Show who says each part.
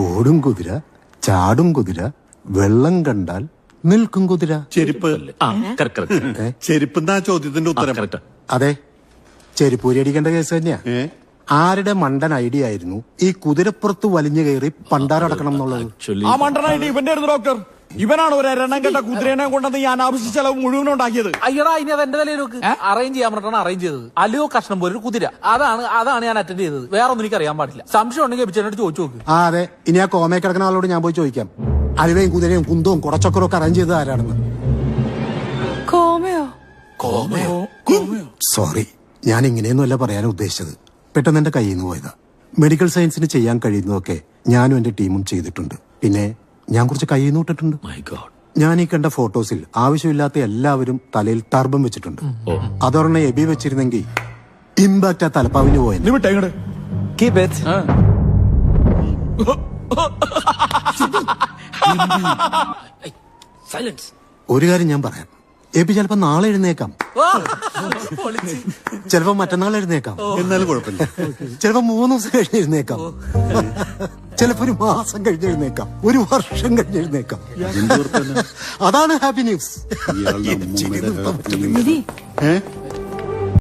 Speaker 1: ഓടും കുതിര, ചാടും കുതിര, വെള്ളം കണ്ടാൽ നിൽക്കും കുതിര.
Speaker 2: ചെരുപ്പ്. ചെരുപ്പ് എന്നാ ചോദ്യത്തിന്റെ ഉത്തരം.
Speaker 1: അതെ, ചെരുപ്പൂരി അടിക്കേണ്ട കേസ് തന്നെയാ. ആരുടെ മണ്ടൻ ഐഡിയ ആയിരുന്നു ഈ കുതിരപ്പുറത്ത് വലിഞ്ഞു കയറി പണ്ടാരടക്കണം എന്നുള്ളത്?
Speaker 3: ആ മണ്ടൻ ഐഡിയ ഇവന്റെ ആയിരുന്നു ഡോക്ടർ. ഇവനാണ് ഒരു എണ്ണം കെട്ട കുതിരേനെ കൊണ്ടെന്ന് ഞാൻ ആവശ്യ ചെലവ് മുഴുവൻ ഉണ്ടാക്കിയത്.
Speaker 4: അയ്യടാ, ഇനി അത് എന്റെ തലയിലേക്ക് അറേഞ്ച് ചെയ്യാൻ പറഞ്ഞാണ് അറേഞ്ച് ചെയ്തത്. അല്ലയോ കഷ്ണം പോലെ ഒരു കുതിര, അതാണ് ഞാൻ അറ്റൻഡ് ചെയ്തത്. വേറെ ഒന്നും എനിക്ക് അറിയാൻ പാടില്ല. സംശയം ഉണ്ടെങ്കിൽ എബിച്ചേനോട് ചോദിച്ചു നോക്ക്.
Speaker 1: ആ അതെ, ഇനി ആ കോമയെ കിടക്കുന്ന ആളോട് ഞാൻ പോയി ചോദിക്കാം. അലുവയും കുതിരയും കുന്തവും കുടച്ചക്കറും ഒക്കെ അറേഞ്ച് ചെയ്തത് ആരാണെന്ന്. സോറി, ഞാൻ ഇങ്ങനെയൊന്നുമല്ല പറയാൻ ഉദ്ദേശിച്ചത്. പെട്ടെന്ന് എന്റെ കയ്യിൽ നിന്ന് പോയതാ. മെഡിക്കൽ സയൻസിന് ചെയ്യാൻ കഴിയുന്നതൊക്കെ ഞാനും എന്റെ ടീമും ചെയ്തിട്ടുണ്ട്. പിന്നെ ഞാൻ കുറച്ച് കയ്യിൽ നിന്ന് വിട്ടിട്ടുണ്ട്. ഞാൻ ഈ കണ്ട ഫോട്ടോസിൽ ആവശ്യമില്ലാത്ത എല്ലാവരും തലയിൽ ടർബം വെച്ചിട്ടുണ്ട്. അതൊരെണ്ണം എബി വെച്ചിരുന്നെങ്കിൽ ഇമ്പാക്ട് ആ തലപ്പാവിന് പോയത്. ഒരു കാര്യം ഞാൻ പറയാം, എബി ചിലപ്പോ നാളെ എഴുന്നേക്കാം, ചിലപ്പോ മറ്റന്നാൾ എഴുന്നേക്കാം,
Speaker 2: എന്നാലും കുഴപ്പമില്ല.
Speaker 1: ചിലപ്പോ 3 ദിവസം കഴിഞ്ഞ് എഴുന്നേക്കാം, ചിലപ്പോ 1 മാസം കഴിഞ്ഞ് എഴുന്നേക്കാം, 1 വർഷം കഴിഞ്ഞ് എഴുന്നേക്കാം. അതാണ് ഹാപ്പി ന്യൂസ്.